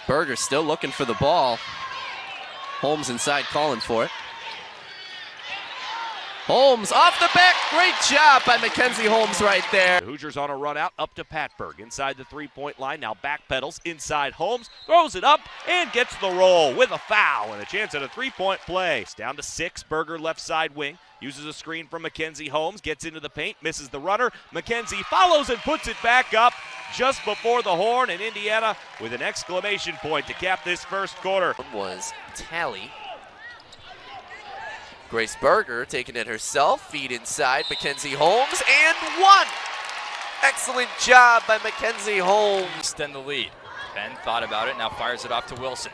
Berger still looking for the ball. Holmes inside calling for it. Holmes off the back. Great job by Mackenzie Holmes right there. The Hoosiers on a run out up to Patberg inside the three-point line. Now backpedals inside Holmes, throws it up and gets the roll with a foul and a chance at a three-point play. It's down to 6. Berger left side wing. Uses a screen from Mackenzie Holmes, gets into the paint, misses the runner. Mackenzie follows and puts it back up just before the horn, and Indiana with an exclamation point to cap this first quarter. Was Tally. Grace Berger taking it herself, feed inside, Mackenzie Holmes, and one! Excellent job by Mackenzie Holmes. Extend the lead. Ben thought about it, now fires it off to Wilson.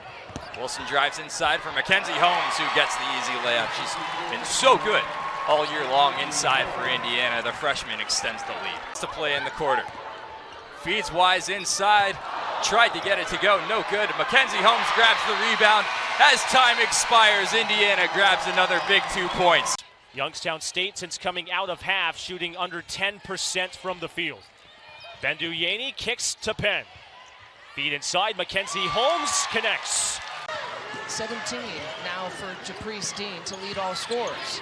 Wilson drives inside for Mackenzie Holmes, who gets the easy layup. She's been so good all year long inside for Indiana. The freshman extends the lead. It's the play in the quarter. Feeds Wise inside, tried to get it to go, no good. Mackenzie Holmes grabs the rebound. As time expires, Indiana grabs another big 2 points. Youngstown State, since coming out of half, shooting under 10% from the field. Benduyeni kicks to Penn. Feed inside, Mackenzie Holmes connects. 17 now for Japrice Dean to lead all scorers.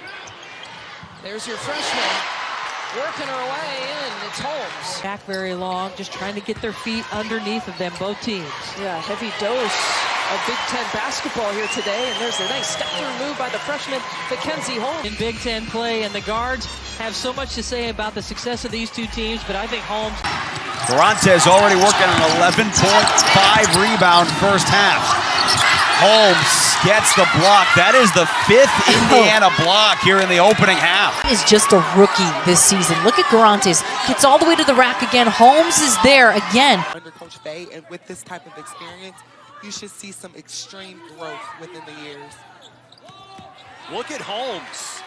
There's your freshman working her way in. It's Holmes. Back very long, just trying to get their feet underneath of them, both teams. Yeah, heavy dose of Big Ten basketball here today, and there's a nice step-through move by the freshman Mackenzie Holmes. In Big Ten play, and the guards have so much to say about the success of these two teams, but I think Holmes... Garantes already working an 11.5 rebound first half. Holmes gets the block. That is the 5th Indiana block here in the opening half. Is just a rookie this season. Look at Garantes. Gets all the way to the rack again. Holmes is there again. Under Coach Bay, and with this type of experience, you should see some extreme growth within the years. Look at Holmes.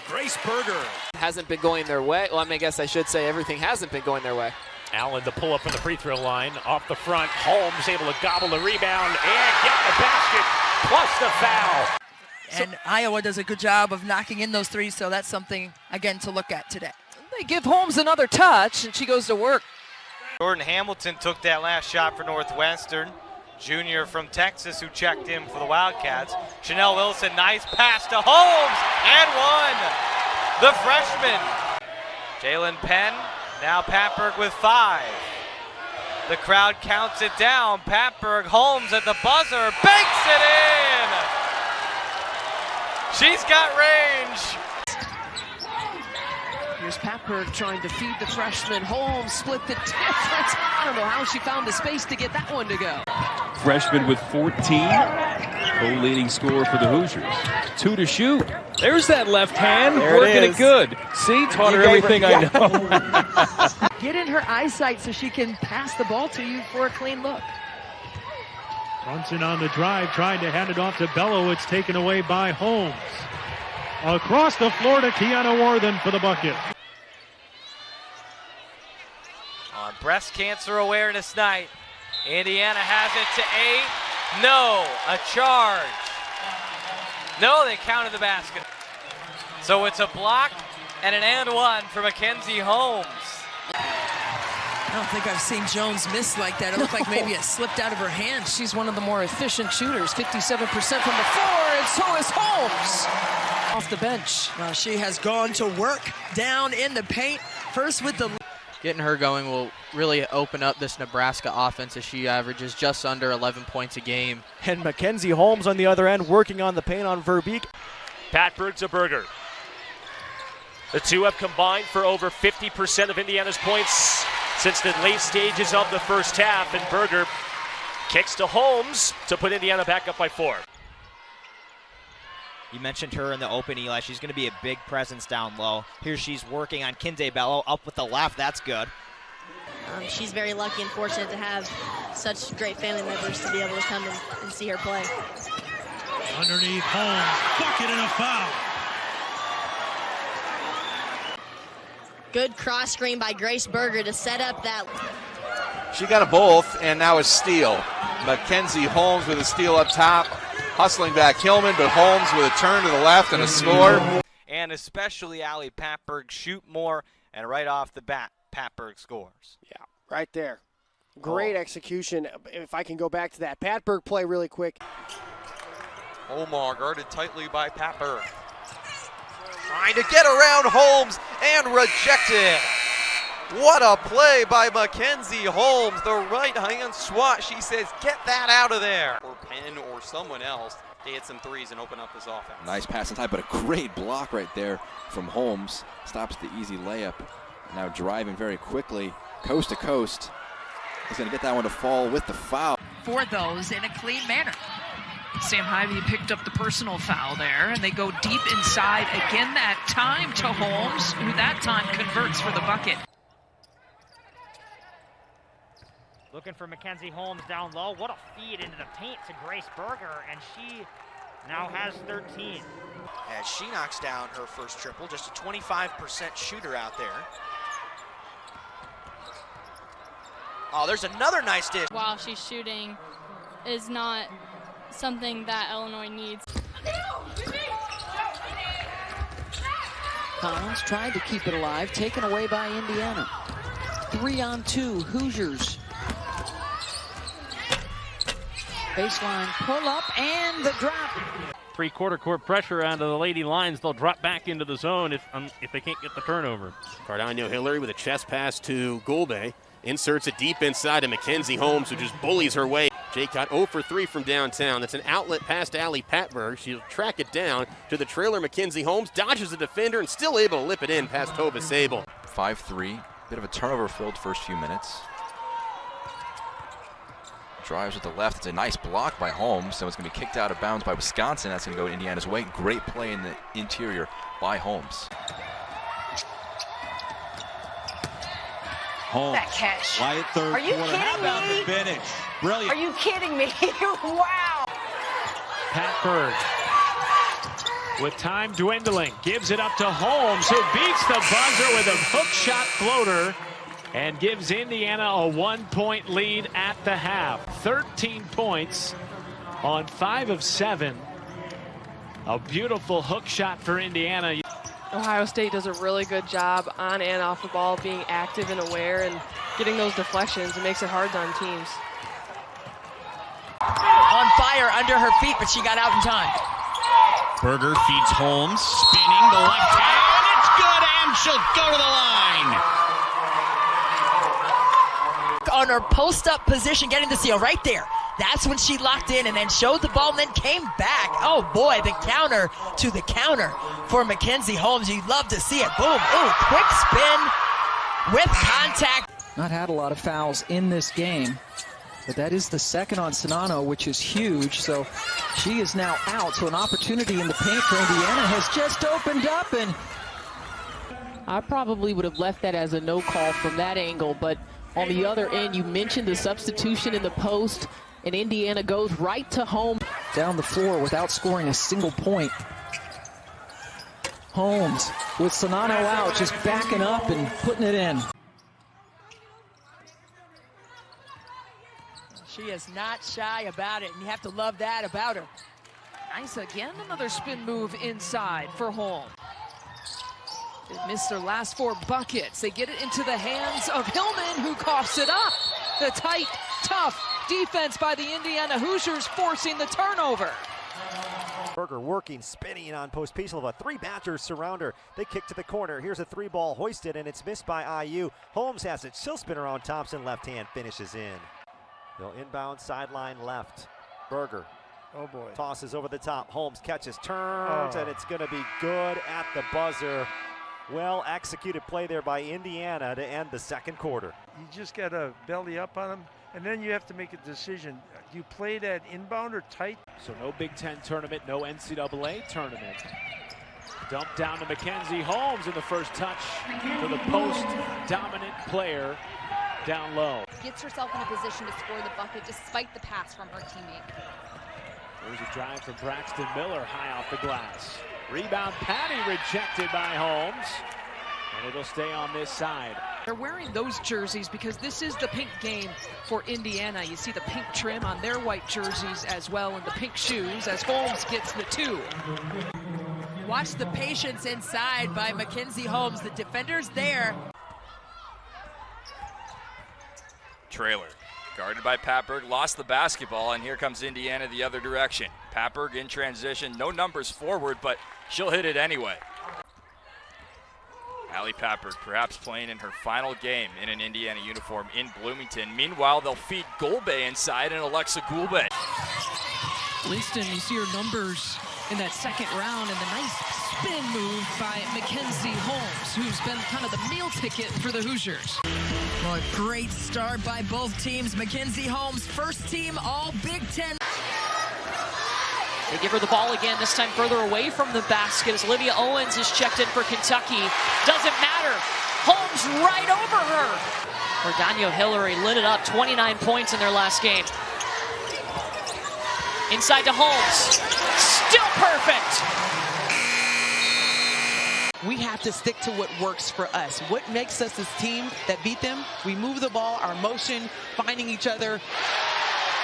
Grace Berger. Hasn't been going their way. Well, I guess I should say everything hasn't been going their way. Allen to pull up from the free throw line. Off the front, Holmes able to gobble the rebound and get the basket, plus the foul. And Iowa does a good job of knocking in those threes, so that's something, again, to look at today. They give Holmes another touch, and she goes to work. Jordan Hamilton took that last shot for Northwestern. Junior from Texas who checked in for the Wildcats. Chanel Wilson, nice pass to Holmes, and one. The freshman. Jalen Penn, now Patberg with 5. The crowd counts it down. Patberg, Holmes at the buzzer, banks it in. She's got range. Here's Patberg trying to feed the freshman. Holmes split the difference. I don't know how she found the space to get that one to go. Freshman with 14, co-leading scorer for the Hoosiers. 2 to shoot. There's that left hand, working it good. See, taught her everything I know. Get in her eyesight so she can pass the ball to you for a clean look. Brunson on the drive, trying to hand it off to Bello. It's taken away by Holmes. Across the floor to Kiana Worthen for the bucket. On Breast Cancer Awareness Night, Indiana has it to 8. No, a charge. No, they counted the basket. So it's a block and an and one for Mackenzie Holmes. I don't think I've seen Jones miss like that. It looked like maybe it slipped out of her hand. She's one of the more efficient shooters, 57% from the floor, and so is Holmes. Off the bench. Well, she has gone to work down in the paint. First with the... Getting her going will really open up this Nebraska offense as she averages just under 11 points a game. And Mackenzie Holmes on the other end working on the paint on Verbeek. Patberg to Berger. The two have combined for over 50% of Indiana's points since the late stages of the first half, and Berger kicks to Holmes to put Indiana back up by 4. You mentioned her in the open, Eli. She's going to be a big presence down low. Here she's working on Kinsey Bello up with the left. That's good. She's very lucky and fortunate to have such great family members to be able to come and see her play. Underneath Holmes, bucket and a foul. Good cross screen by Grace Berger to set up that. She got a both, and now a steal. Mackenzie Holmes with a steal up top. Hustling back Hillman, but Holmes with a turn to the left and a score. And especially Allie Patberg, shoot more, and right off the bat, Pat Berg scores. Yeah, right there. Great execution. If I can go back to that Pat Berg play really quick. Omar guarded tightly by Pat Berg. Trying to get around Holmes and rejected. What a play by Mackenzie Holmes. The right-hand swat. She says, get that out of there. Or Penn or someone else to hit some threes and open up this offense. Nice pass inside, but a great block right there from Holmes. Stops the easy layup. Now driving very quickly, coast to coast. He's going to get that one to fall with the foul. For those in a clean manner. Sam Hyvee picked up the personal foul there, and they go deep inside again that time to Holmes, who that time converts for the bucket. Looking for Mackenzie Holmes down low. What a feed into the paint to Grace Berger, and she now has 13. As she knocks down her first triple, just a 25% shooter out there. Oh, there's another nice dish. While she's shooting is not something that Illinois needs. Collins tried to keep it alive, taken away by Indiana. 3-on-2, Hoosiers. Baseline pull up and the drop. Three-quarter court pressure onto the Lady Lions. They'll drop back into the zone if they can't get the turnover. Cardano Hillary with a chest pass to Gulbe. Inserts it deep inside to Mackenzie Holmes, who just bullies her way. Jaycott 0 for 3 from downtown. That's an outlet past Allie Patberg. She'll track it down to the trailer. Mackenzie Holmes dodges the defender and still able to lip it in past Tova Sable. 5-3. Bit of a turnover-filled first few minutes. Drives with the left. It's a nice block by Holmes. So it's going to be kicked out of bounds by Wisconsin. That's going to go Indiana's way. Great play in the interior by Holmes. Holmes. That catch. Wyatt third Are you quarter. kidding How about me? the finish? Brilliant. Are you kidding me? Wow. Pat Berg, with time dwindling, gives it up to Holmes, who beats the buzzer with a hook shot floater and gives Indiana a 1-point lead at the half. 13 points on 5 of 7. A beautiful hook shot for Indiana. Ohio State does a really good job on and off the ball, being active and aware and getting those deflections. It makes it hard on teams. On fire under her feet, but she got out in time. Berger feeds Holmes, spinning the left hand. It's good, and she'll go to the line. On her post-up position, getting the seal right there. That's when she locked in and then showed the ball and then came back. Oh boy, the counter to the counter for Mackenzie Holmes. You'd love to see it. Boom, ooh, quick spin with contact. Not had a lot of fouls in this game, but that is the second on Sonano, which is huge. So she is now out. So an opportunity in the paint for Indiana has just opened up, and I probably would have left that as a no call from that angle, but on the other end, you mentioned the substitution in the post, and Indiana goes right to home. Down the floor without scoring a single point. Holmes with Sonano out, just backing up and putting it in. She is not shy about it, and you have to love that about her. Nice again, another spin move inside for Holmes. They missed their last 4 buckets. They get it into the hands of Hillman, who coughs it up. The tight, tough defense by the Indiana Hoosiers forcing the turnover. Berger working, spinning on post. Peaslova. 3 Badgers surround her. They kick to the corner. Here's a 3-ball hoisted, and it's missed by IU. Holmes has it. She'll spin around Thompson. Left hand finishes in. They'll inbound sideline left. Berger. Oh boy. Tosses over the top. Holmes catches, turns, and it's going to be good at the buzzer. Well executed play there by Indiana to end the second quarter. You just got to belly up on them, and then you have to make a decision. Do you play that inbound or tight? So no Big Ten tournament, no NCAA tournament. Dump down to Mackenzie Holmes in the first touch for the post-dominant player down low. Gets herself in a position to score the bucket despite the pass from her teammate. There's a drive from Braxton Miller high off the glass. Rebound, Patty rejected by Holmes, and it'll stay on this side. They're wearing those jerseys because this is the pink game for Indiana. You see the pink trim on their white jerseys as well, and the pink shoes as Holmes gets the 2. Watch the patience inside by Mackenzie Holmes. The defender's there. trailer. Guarded by Patberg, lost the basketball, and here comes Indiana the other direction. Patberg in transition, no numbers forward, but she'll hit it anyway. Allie Patberg perhaps playing in her final game in an Indiana uniform in Bloomington. Meanwhile, they'll feed Golbe inside and Alexa Gulbe. Winston, you see her numbers in that second round and the nice spin move by Mackenzie Holmes, who's been kind of the meal ticket for the Hoosiers. Well, a great start by both teams. Mackenzie Holmes, first team all Big Ten. They give her the ball again, this time further away from the basket as Olivia Owens is checked in for Kentucky. Doesn't matter. Holmes right over her. Ordonio Hillary lit it up, 29 points in their last game. Inside to Holmes. Still perfect. We have to stick to what works for us. What makes us this team that beat them? We move the ball, our motion, finding each other.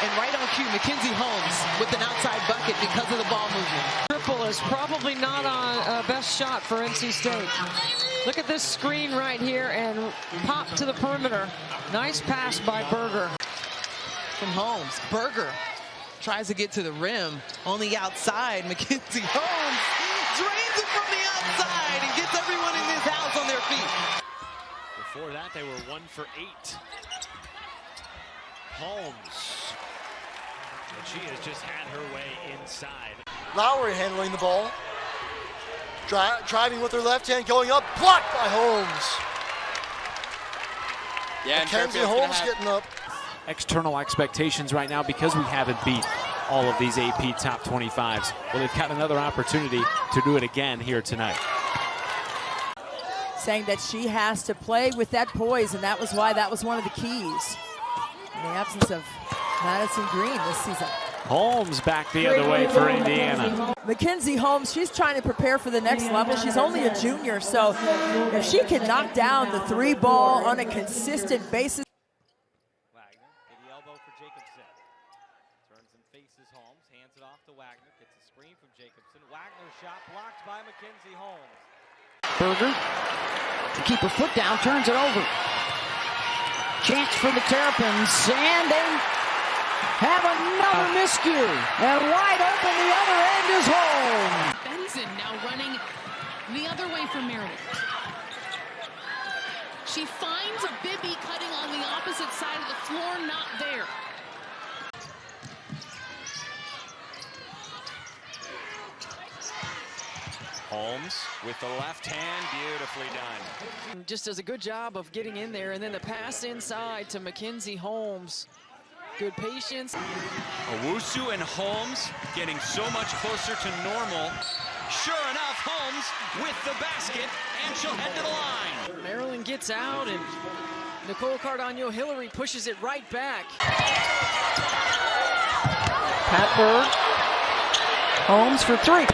And right on cue, Mackenzie Holmes with an outside bucket because of the ball movement. Triple is probably not on best shot for NC State. Look at this screen right here and pop to the perimeter. Nice pass by Berger. From Holmes, Berger tries to get to the rim on the outside. Mackenzie Holmes drains it from the outside and gets everyone in this house on their feet. Before that, they were 1 for 8. Holmes. And she has just had her way inside. Lowry handling the ball. Driving with her left hand, going up, blocked by Holmes. Yeah, Mackenzie Holmes getting up. External expectations right now because we haven't beat all of these AP top 25s. Well, they've got another opportunity to do it again here tonight. Saying that she has to play with that poise, and that was why that was one of the keys in the absence of Madison Green this season. Holmes back the other way for Indiana. Mackenzie Holmes, she's trying to prepare for the next level. She's only a junior, so if she can knock down the 3-ball on a consistent basis. Wagner to the elbow for Jacobson. Turns and faces Holmes, hands it off to Wagner, gets a screen from Jacobson. Wagner's shot blocked by Mackenzie Holmes. Berger to keep her foot down, turns it over. Chance for the Terrapins, and they have another miscue. And wide open, the other end is home. Benson now running the other way from Meredith. She finds Bibby cutting on the opposite side of the floor, not there. Holmes with the left hand, beautifully done. Just does a good job of getting in there, and then the pass inside to Mackenzie Holmes. Good patience. Owusu and Holmes getting so much closer to normal. Sure enough, Holmes with the basket, and she'll head to the line. Maryland gets out, and Nicole Cardano-Hillary pushes it right back. Patberg. Holmes for 3.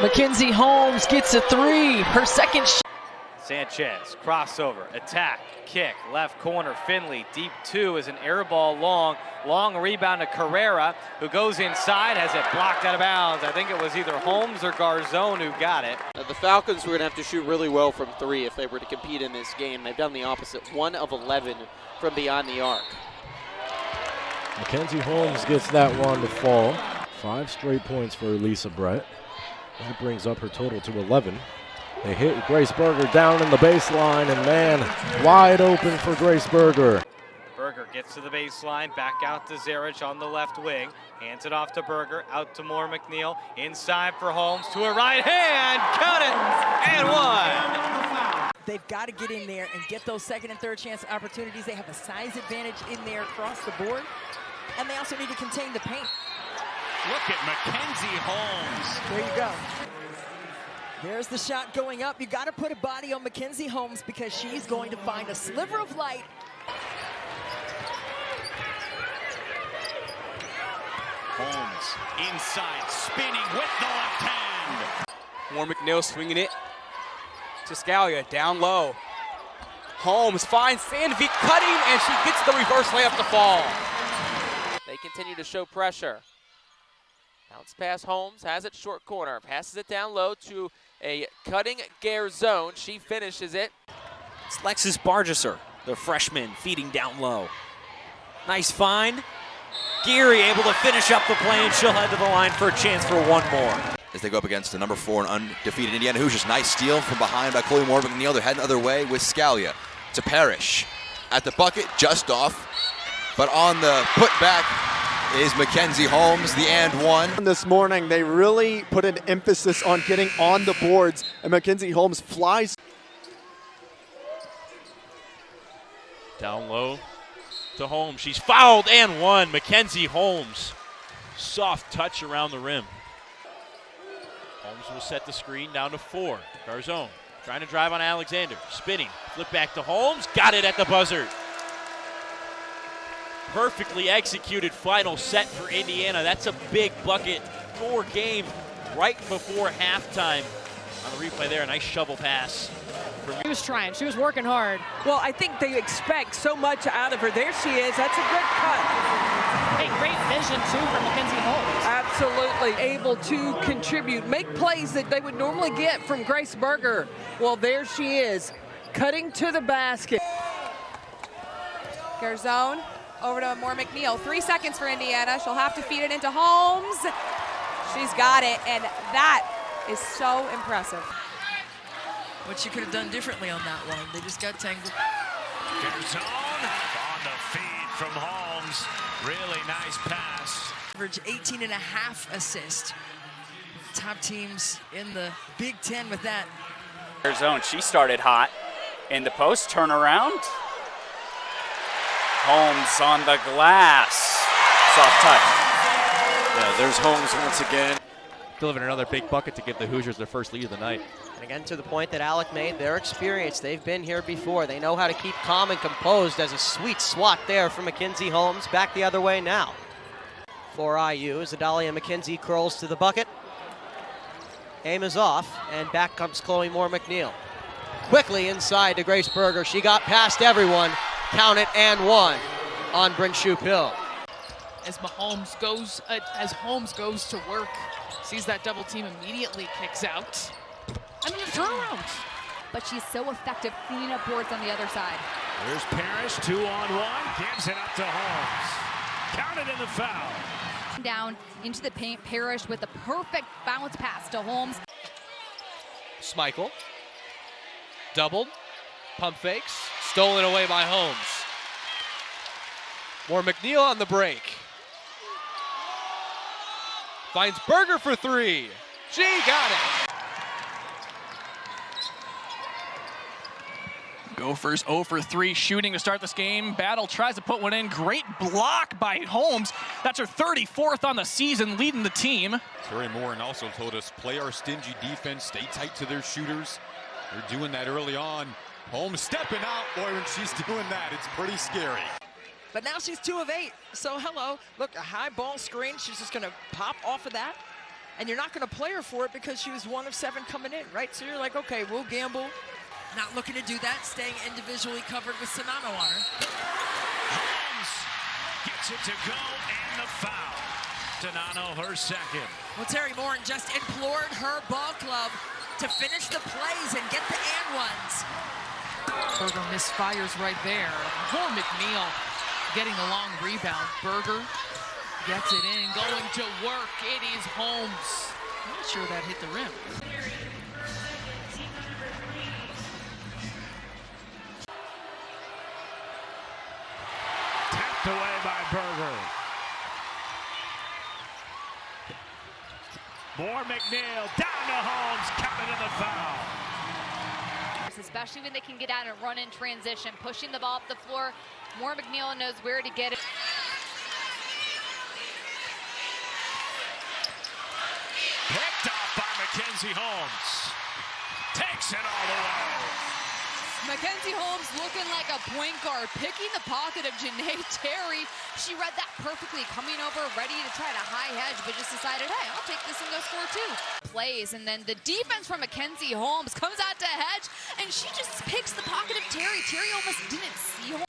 Mackenzie Holmes gets a 3, her second shot. Sanchez, crossover, attack, kick, left corner, Finley, deep 2 is an air ball long rebound to Carrera, who goes inside, has it blocked out of bounds. I think it was either Holmes or Garzone who got it. The Falcons were going to have to shoot really well from 3 if they were to compete in this game. They've done the opposite, 1 of 11 from beyond the arc. Mackenzie Holmes gets that one to fall. 5 straight points for Elisa Brett. That brings up her total to 11. They hit Grace Berger down in the baseline, and man, wide open for Grace Berger. Berger gets to the baseline, back out to Zerich on the left wing. Hands it off to Berger, out to Moore McNeil. Inside for Holmes, to her right hand, count it, and 1. They've got to get in there and get those second and third chance opportunities. They have a size advantage in there across the board, and they also need to contain the paint. Look at Mackenzie Holmes. There you go. There's the shot going up. You got to put a body on Mackenzie Holmes because she's going to find a sliver of light. Holmes inside, spinning with the left hand. Moore McNeil swinging it to Scalia, down low. Holmes finds Sandvik cutting, and she gets the reverse layup to fall. They continue to show pressure. Bounce pass Holmes, has it short corner, passes it down low to a cutting Garzone. She finishes it. It's Lexus Bargesser, the freshman, feeding down low. Nice find. Geary able to finish up the play, and she'll head to the line for a chance for one more. As they go up against the number 4 and undefeated Indiana Hoosiers. Nice steal from behind by Chloe Moore McNeil. They're heading the other way with Scalia to Parrish. At the bucket, just off. But on the putback is Mackenzie Holmes, the and one. This morning, they really put an emphasis on getting on the boards, and Mackenzie Holmes flies. Down low to Holmes. She's fouled and one. Mackenzie Holmes. Soft touch around the rim. Holmes will set the screen down to 4. Garzone trying to drive on Alexander. Spinning. Flip back to Holmes. Got it at the buzzer. Perfectly executed final set for Indiana. That's a big bucket for game right before halftime. On the replay there, a nice shovel pass. She was trying. She was working hard. Well, I think they expect so much out of her. There she is. That's a good cut. Hey, great vision, too, from Mackenzie Holmes. Absolutely. Able to contribute, make plays that they would normally get from Grace Berger. Well, there she is, cutting to the basket. Garzone over to Moore McNeil. 3 seconds for Indiana. She'll have to feed it into Holmes. She's got it, and that is so impressive. What she could have done differently on that one. They just got tangled. Garzone on the feed from Holmes. Really nice pass. Average 18.5 assists. Top teams in the Big Ten with that. Garzone, she started hot. In the post, turnaround. Holmes on the glass. Soft touch. Yeah, there's Holmes once again. Delivered another big bucket to give the Hoosiers their first lead of the night. And again, to the point that Alec made, their experience, they've been here before. They know how to keep calm and composed. As a sweet swat there from Mackenzie Holmes. Back the other way now. For IU, as Adalia McKenzie curls to the bucket. Aim is off, and back comes Chloe Moore McNeil. Quickly inside to Grace Berger. She got past everyone. Count it, and one on Bryn Shoup-Hill. As Holmes goes to work, sees that double team, immediately kicks out. And then a turnaround. But she's so effective cleaning up boards on the other side. There's Parrish, 2-on-1, gives it up to Holmes. Counted in the foul. Down into the paint, Parrish with a perfect bounce pass to Holmes. Schmeichel, doubled, pump fakes, stolen away by Holmes. Moore McNeil on the break. Finds Berger for 3. She got it. Gophers 0 for 3 shooting to start this game. Battle tries to put one in. Great block by Holmes. That's her 34th on the season, leading the team. Terry Moore also told us, play our stingy defense, stay tight to their shooters. They're doing that early on. Holmes stepping out. Boy, when she's doing that, it's pretty scary. But now she's 2 of 8. So hello, look, a high ball screen. She's just going to pop off of that. And you're not going to play her for it because she was 1 of 7 coming in, right? So you're like, okay, we'll gamble. Not looking to do that, staying individually covered with Sonano on her. Holmes gets it to go, and the foul. Donano, her second. Well, Terry Moore just implored her ball club to finish the plays and get the and ones. Berger misfires right there. Moore McNeil getting the long rebound. Berger gets it in, going to work. It is Holmes. I'm not sure that hit the rim. Tapped away by Berger. Moore McNeil down to Holmes, counted in the foul. Especially when they can get out and run in transition, pushing the ball up the floor. Moore McNeil knows where to get it. Picked off by Mackenzie Holmes. Takes it all the way. Mackenzie Holmes looking like a point guard, picking the pocket of Janae Terry. She read that perfectly, coming over, ready to try to high hedge, but just decided, hey, I'll take this and go score 2. Plays, and then the defense from Mackenzie Holmes comes out to hedge, and she just picks the pocket of Terry. Terry almost didn't see Holmes.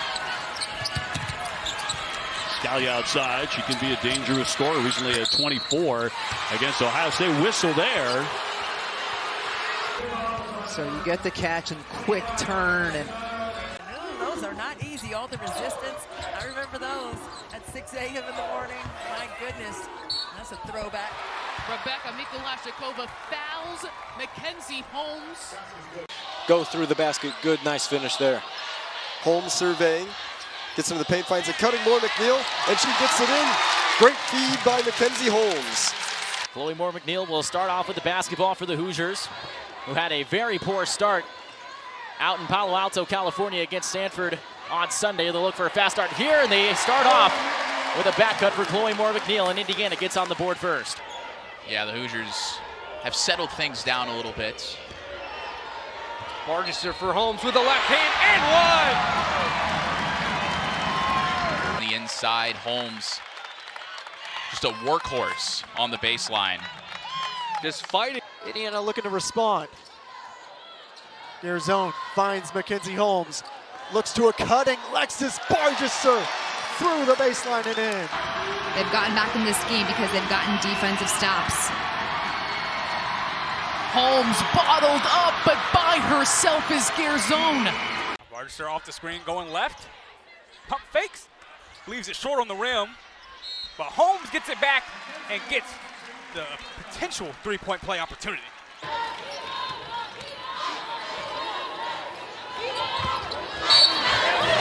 Scalia outside. She can be a dangerous scorer. Recently at 24 against Ohio State. Whistle there. So you get the catch and quick turn, and clinches are not easy. All the resistance, I remember those at 6 a.m. in the morning. My goodness, that's a throwback. Rebecca Mikulashikova fouls Mackenzie Holmes. Go through the basket. Good, nice finish there. Holmes surveying. Gets into the paint, finds it cutting Moore McNeil, and she gets it in. Great feed by Mackenzie Holmes. Chloe Moore McNeil will start off with the basketball for the Hoosiers, who had a very poor start out in Palo Alto, California against Stanford on Sunday. They'll look for a fast start here, and they start off with a back cut for Chloe Moore McNeil, and Indiana gets on the board first. Yeah, the Hoosiers have settled things down a little bit. Bargesser for Holmes with a left hand and one! On the inside, Holmes, just a workhorse on the baseline. Just fighting. Indiana looking to respond. Garzone finds Mackenzie Holmes. Looks to a cutting Lexus Bargesser through the baseline and in. They've gotten back in this game because they've gotten defensive stops. Holmes bottled up, but by herself is Garzone. Bargesser off the screen, going left. Pump fakes, leaves it short on the rim. But Holmes gets it back and gets the potential three-point play opportunity.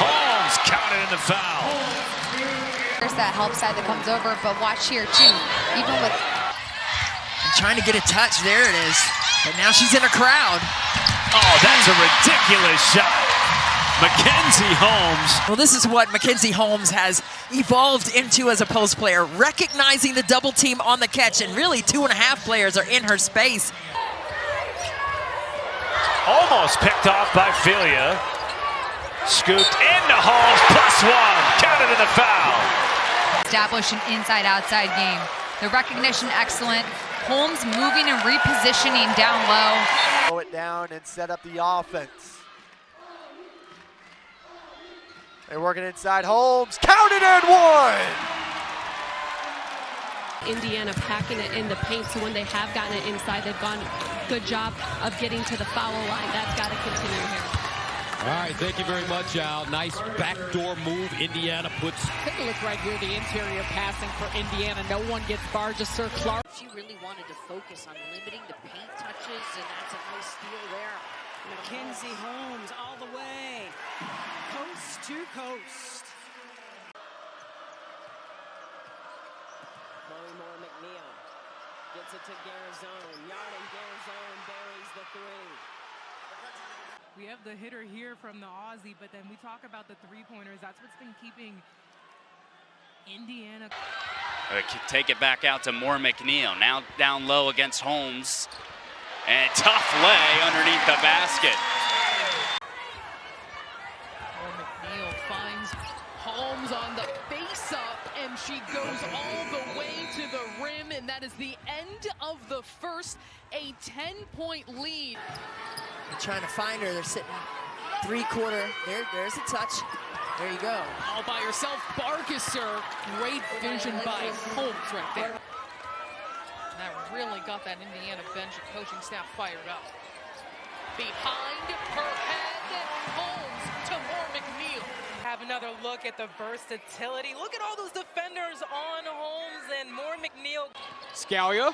Holmes counted in the foul. There's that help side that comes over, but watch here too. Even with Trying to get a touch, there it is. But now she's in a crowd. Oh, that's a ridiculous shot. Mackenzie Holmes. Well, this is what Mackenzie Holmes has evolved into as a post player, recognizing the double team on the catch, and really 2.5 players are in her space. Almost picked off by Filia. Scooped into Holmes, +1. Counted in the foul. establish an inside-outside game. The recognition excellent. Holmes moving and repositioning down low. Slow it down and set up the offense. They're working inside. Holmes counted and one. Indiana packing it in the paint, so when they have gotten it inside, they've done a good job of getting to the foul line. That's got to continue here. All right, thank you very much, Al. Nice backdoor move. Indiana puts. Take a look right here, the interior passing for Indiana. No one gets Bargesser. Clark. She really wanted to focus on limiting the paint touches, and that's a nice steal there. Mackenzie Holmes all the way, coast to coast. Chloe Moore McNeil gets it to Garzone. Yarding Garzone buries the three. We have the hitter here from the Aussie, but then we talk about the three-pointers. That's what's been keeping Indiana. Take it back out to Moore McNeil. Now down low against Holmes. And tough lay underneath the basket. Moore McNeil finds Holmes on the face-up, and she goes all the way to the rim, and that is the end of the first. A 10-point lead. They're trying to find her. They're sitting three-quarter. There's a touch. There you go. All by herself, Bargesser. Great vision by Holmes right there. That really got that Indiana bench and coaching staff fired up. Behind her head, Holmes to Moore McNeil. Have another look at the versatility. Look at all those defenders on Holmes and Moore McNeil. Scalia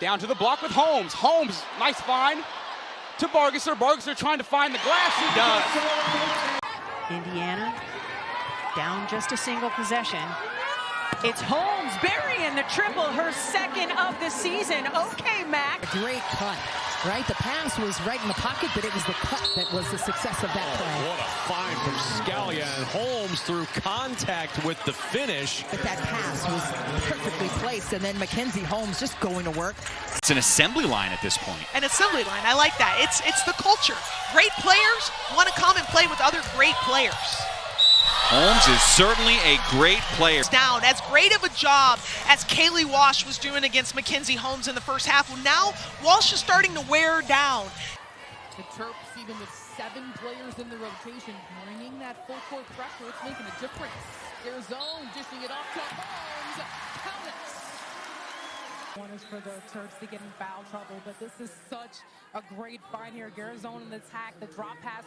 down to the block with Holmes. Holmes, nice find to Bargesser. Bargesser trying to find the glass. He does. Indiana down just a single possession. It's Holmes burying the triple, her second of the season. Okay, Mac. A great cut, right? The pass was right in the pocket, but it was the cut that was the success of that play. What a find from Scalia, and Holmes through contact with the finish. But that pass was perfectly placed, and then Mackenzie Holmes just going to work. It's an assembly line at this point. An assembly line, I like that. It's the culture. Great players want to come and play with other great players. Holmes is certainly a great player. Down as great of a job as Kaylee Walsh was doing against Mackenzie Holmes in the first half. Well, now Walsh is starting to wear down. The Terps, even with 7 players in the rotation, bringing that full court pressure, it's making a difference. Their zone, dishing it off to Holmes. Counts. One is for the Terps to get in foul trouble, but this is such a great find here. Garzone in the attack, the drop pass.